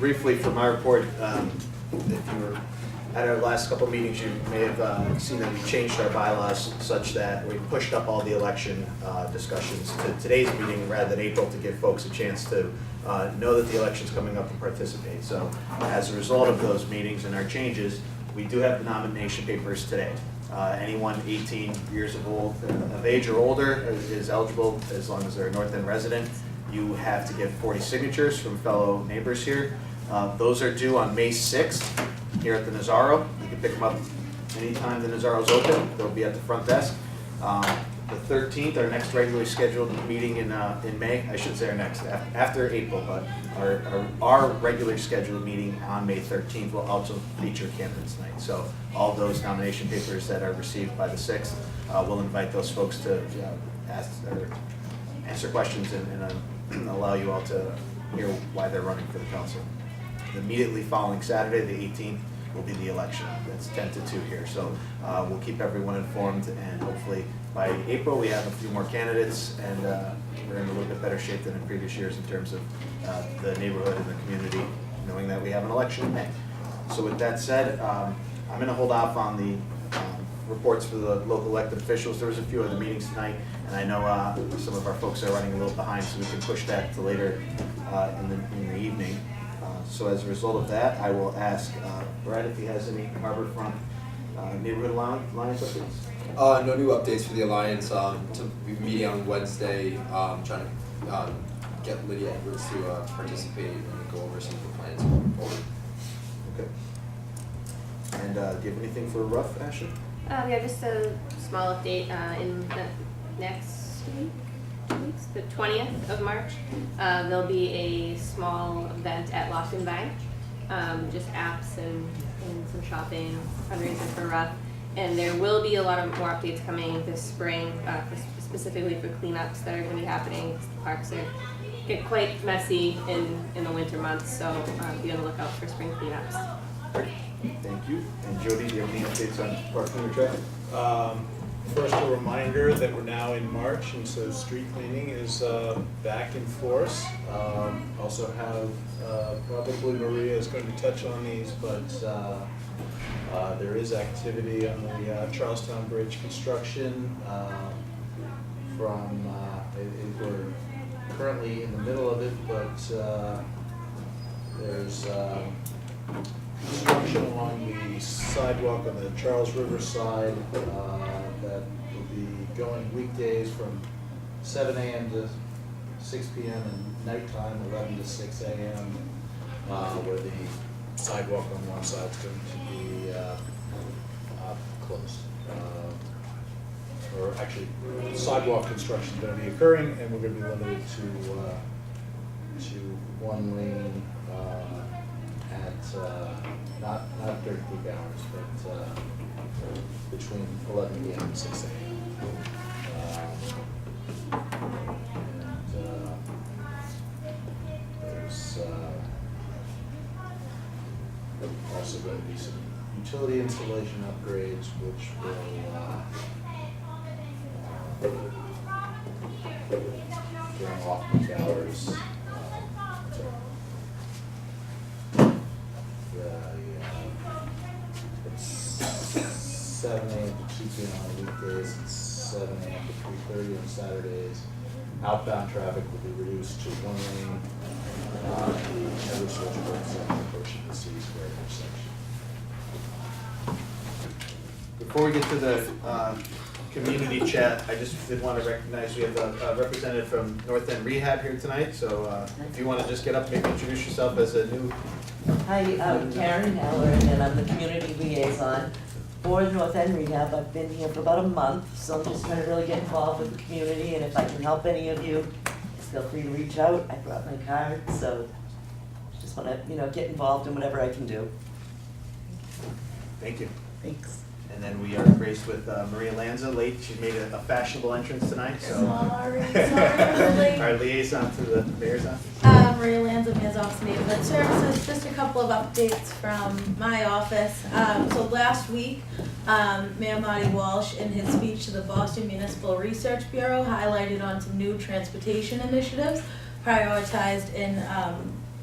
briefly for my report, if you were at our last couple of meetings, you may have seen that we changed our bylaws such that we pushed up all the election discussions to today's meeting rather than April, to give folks a chance to know that the election's coming up and participate. So as a result of those meetings and our changes, we do have the nomination papers today. Anyone 18 years of age or older is eligible, as long as they're a North End resident. You have to get 40 signatures from fellow neighbors here. Those are due on May 6th here at the Nazaro. You can pick them up anytime the Nazaro's open. They'll be at the front desk. The 13th, our next regularly scheduled meeting in May, I should say our next, after April, but our regular scheduled meeting on May 13th will also feature candidates night. So all those nomination papers that are received by the 6th, we'll invite those folks to ask or answer questions and allow you all to hear why they're running for the council. Immediately following Saturday, the 18th, will be the election. That's 10 to 2 here. So we'll keep everyone informed, and hopefully by April we have a few more candidates, and we're in a little bit better shape than in previous years in terms of the neighborhood and the community, knowing that we have an election in May. So with that said, I'm going to hold off on the reports for the local elected officials. There was a few other meetings tonight, and I know some of our folks are running a little behind, so we can push that to later in the evening. So as a result of that, I will ask Brad if he has any Harborfront Neighborhood Alliance updates. No new updates for the Alliance. To be meeting on Wednesday, trying to get Lydia Edwards to participate and go over some of the plans moving forward. Okay. And do you have anything for Rough, Ashley? Yeah, just a small update in the next week. The 20th of March, there'll be a small event at Lost and Bank, just apps and some shopping, fundraiser for Rough, and there will be a lot of more updates coming this spring, specifically for cleanups that are going to be happening. The parks get quite messy in the winter months, so be on the lookout for spring cleanups. Great. Thank you. And Jody, do you have any updates on parking or traffic? First, a reminder that we're now in March, and so street cleaning is back in force. Also have, probably Maria is going to touch on these, but there is activity on the Charlestown Bridge construction. We're currently in the middle of it, but there's construction along the sidewalk on the Charles River side that will be going weekdays from 7 a.m. to 6 p.m. and nighttime 11 to 6 a.m. Where the sidewalk on one side is going to be closed. Or actually, sidewalk construction is going to be occurring, and we're going to be limited to one lane at not during peak hours, but between 11 p.m. and 6 a.m. There's also going to be some utility installation upgrades, which will during off-peak hours. It's 7 a.m. to 2 p.m. on weekdays, and 7 a.m. to 3:30 on Saturdays. Outbound traffic will be reduced to one lane. Every switchboard approaching the City Square intersection. Before we get to the community chat, I just did want to recognize we have a representative from North End Rehab here tonight. So if you want to just get up, maybe introduce yourself as a new. Hi, I'm Karen Halloran, and I'm the community liaison for North End Rehab. I've been here for about a month, so I'm just trying to really get involved with the community, and if I can help any of you, feel free to reach out. I brought my card, so just want to, get involved in whatever I can do. Thank you. Thanks. And then we are graced with Maria Lanza, late. She made a fashionable entrance tonight. So Sorry, late. Our liaison to the mayor's office. Maria Lanza, Mayor's Office of Neighborhood Services. Just a couple of updates from my office. So last week, Mayor Marty Walsh, in his speech to the Boston Municipal Research Bureau, highlighted on some new transportation initiatives prioritized in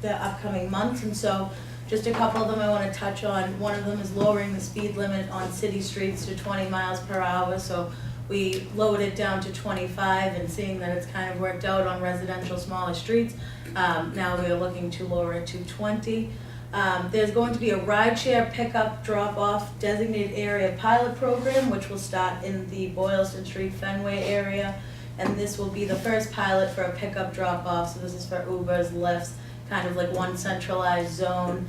the upcoming months, and so just a couple of them I want to touch on. One of them is lowering the speed limit on city streets to 20 miles per hour, so we lowered it down to 25, and seeing that it's kind of worked out on residential smaller streets, now we are looking to lower it to 20. There's going to be a rideshare pickup drop-off designated area pilot program, which will start in the Boylston Street Fenway area. And this will be the first pilot for a pickup drop-off, so this is for Ubers, Lyfts, kind of like one centralized zone.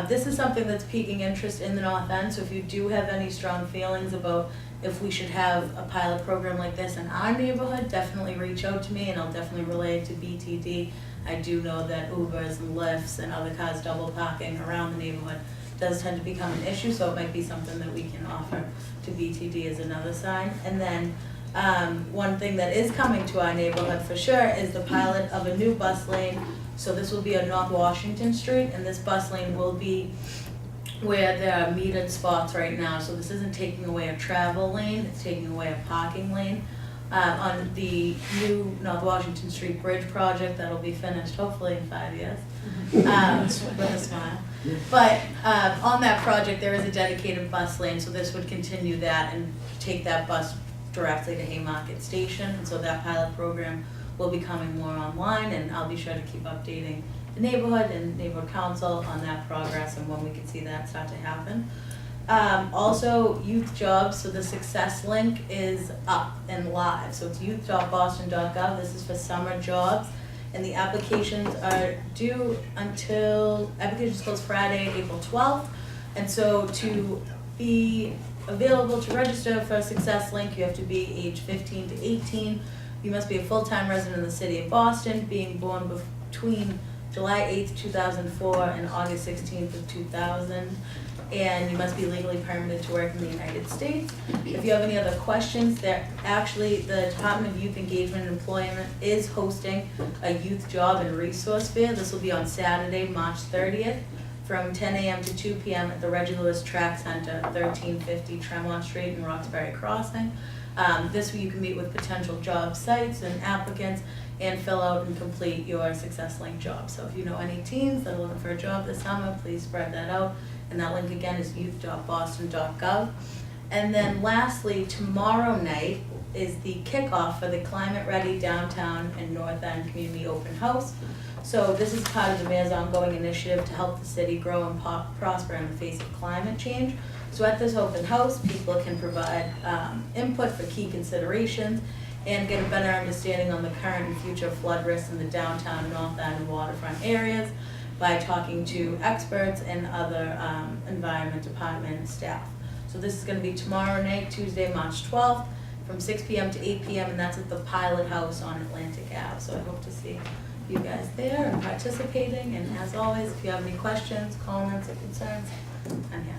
This is something that's piquing interest in the North End, so if you do have any strong feelings about if we should have a pilot program like this in our neighborhood, definitely reach out to me and I'll definitely relay it to BTD. I do know that Ubers and Lyfts and other cars double parking around the neighborhood does tend to become an issue, so it might be something that we can offer to BTD as another sign. And then one thing that is coming to our neighborhood for sure is the pilot of a new bus lane. So this will be on North Washington Street, and this bus lane will be where there are metered spots right now. So this isn't taking away a travel lane, it's taking away a parking lane. On the new North Washington Street Bridge project that'll be finished hopefully in 5 years, with a smile. But on that project there is a dedicated bus lane, so this would continue that and take that bus directly to Haymarket Station. And so that pilot program will be coming more online, and I'll be sure to keep updating the neighborhood and neighborhood council on that progress and when we can see that start to happen. Also, youth jobs, so the Success Link is up and live. So it's youth.boston.gov. This is for summer jobs, and the applications are due until, applications close Friday, April 12th. And so to be available to register for Success Link, you have to be age 15 to 18. You must be a full-time resident of the city of Boston, being born between July 8th, 2004 and August 16th of 2000. And you must be legally permitted to work in the United States. If you have any other questions, the Department of Youth Engagement and Employment is hosting a youth job and resource fair. This will be on Saturday, March 30th, from 10 a.m. to 2 p.m. at the Reggie Lewis Track Center, 1350 Tremont Street in Roxbury Crossing. This way you can meet with potential job sites and applicants and fill out and complete your Success Link job. So if you know any teens that are looking for a job this summer, please spread that out. And that link again is youth.boston.gov. And then lastly, tomorrow night is the kickoff for the Climate Ready Downtown and North End Community Open House. So this is part of the mayor's ongoing initiative to help the city grow and prosper in the face of climate change. So at this open house, people can provide input for key considerations and get a better understanding on the current and future flood risks in the downtown, North End, and waterfront areas by talking to experts and other environment department staff. So this is going to be tomorrow night, Tuesday, March 12th, from 6 p.m. to 8 p.m. and that's at the Pilot House on Atlantic Ave. So I hope to see you guys there and participating. And as always, if you have any questions, comments, or concerns, I'm here.